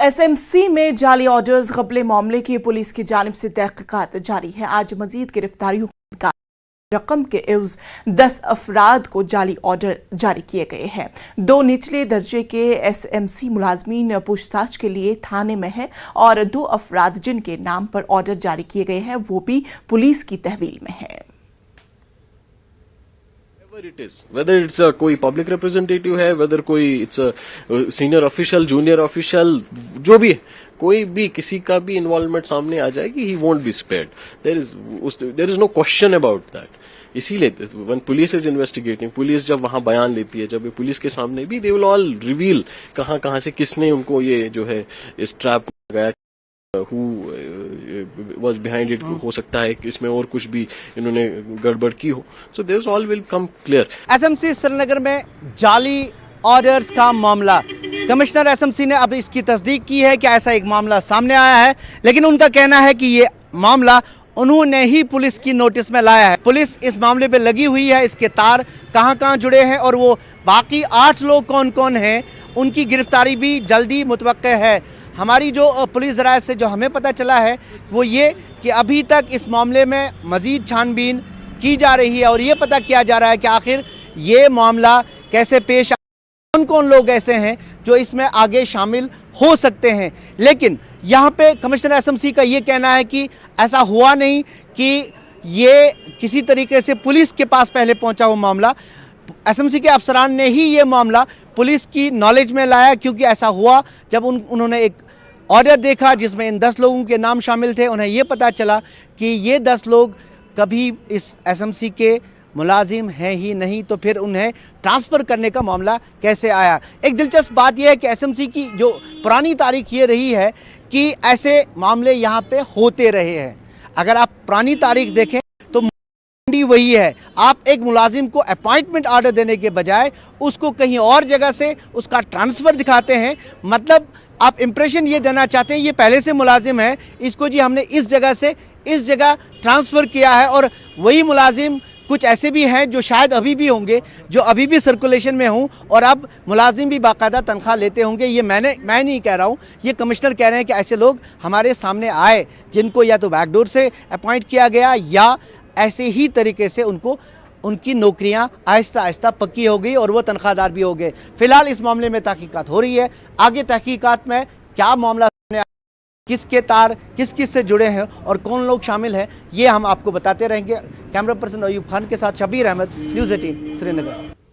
SMC में जाली orders घपले मामले की पुलिस की जानिब से तहकीकात जारी है। आज मजीद गिरफ्तारियों का रकम के एवज 10 अफराद को जाली ऑर्डर जारी किए गए हैं। 2 निचले दर्जे के एसएमसी मुलाजमीन पूछताछ के लिए थाने में हैं और 2 अफराद जिनके नाम पर ऑर्डर जारी किए गए हैं वो भी पुलिस की तहवील में है। It is, whether it's a कोई पब्लिक रिप्रेजेंटेटिव है, whether कोई it's a senior official, junior official, जो भी है, कोई भी किसी का भी इन्वॉल्वमेंट सामने आ जाएगी, he won't be spared. There is no question about that. इसीलिए when police is investigating, police जब वहां बयान लेती है, जब ये पुलिस के सामने भी they will all reveal कहां से किसने उनको ये जो है इस ट्रैप लगाया, who was behind it, हो सकता है कि इसमें और कुछ भी इन्होंने गड़बड़ की हो। So this all will come clear. SMC Srinagar में जाली ऑर्डर्स का मामला, कमिश्नर एसएमसी ने अब इसकी तस्दीक की है कि ऐसा एक मामला सामने आया है, लेकिन उनका कहना है कि ये मामला उन्होंने ही पुलिस की नोटिस में लाया है। पुलिस इस मामले पे लगी हुई है, इसके तार कहां जुड़े हैं और वो बाकी 8 लोग कौन कौन हैं उनकी गिरफ्तारी भी जल्दी मुतवक्के है। हमारी जो पुलिस ज़राए से जो हमें पता चला है वो ये कि अभी तक इस मामले में मज़ीद छानबीन की जा रही है और ये पता किया जा रहा है कि आखिर ये मामला कैसे पेश, कौन कौन लोग ऐसे हैं जो इसमें आगे शामिल हो सकते हैं। लेकिन यहाँ पे कमिश्नर एसएमसी का ये कहना है कि ऐसा हुआ नहीं कि ये किसी तरीके से पुलिस के पास पहले पहुँचा हुआ मामला, एसएमसी के अफसरान ने ही ये मामला पुलिस की नॉलेज में लाया, क्योंकि ऐसा हुआ जब उन्होंने एक ऑर्डर देखा जिसमें इन 10 लोगों के नाम शामिल थे। उन्हें ये पता चला कि ये 10 लोग कभी इस एसएमसी के मुलाजिम हैं ही नहीं, तो फिर उन्हें ट्रांसफ़र करने का मामला कैसे आया। एक दिलचस्प बात यह है कि एसएमसी की जो पुरानी तारीख ये रही है कि ऐसे मामले यहाँ पे होते रहे हैं। अगर आप पुरानी तारीख देखें तो वही है, आप एक मुलाजिम को अपॉइंटमेंट ऑर्डर देने के बजाय उसको कहीं और जगह से उसका ट्रांसफ़र दिखाते हैं। मतलब आप इंप्रेशन ये देना चाहते हैं ये पहले से मुलाजिम है, इसको जी हमने इस जगह से इस जगह ट्रांसफ़र किया है। और वही मुलाजिम कुछ ऐसे भी हैं जो शायद अभी भी होंगे, जो अभी भी सर्कुलेशन में हों और अब मुलाजिम भी बाकायदा तनख्वाह लेते होंगे। ये मैं नहीं कह रहा हूँ, ये कमिश्नर कह रहे हैं कि ऐसे लोग हमारे सामने आए जिनको या तो बैकडोर से अपॉइंट किया गया या ऐसे ही तरीके से उनकी नौकरियां आहिस्ता आहिस्ता पक्की हो गई और वो तनख्वाहदार भी हो गए। फिलहाल इस मामले में तहकीकात हो रही है। आगे तहकीकात में क्या मामला सामने आया, किसके तार किस से जुड़े हैं और कौन लोग शामिल हैं, ये हम आपको बताते रहेंगे। कैमरा पर्सन अयूब खान के साथ शबीर अहमद, न्यूज़ 18 श्रीनगर।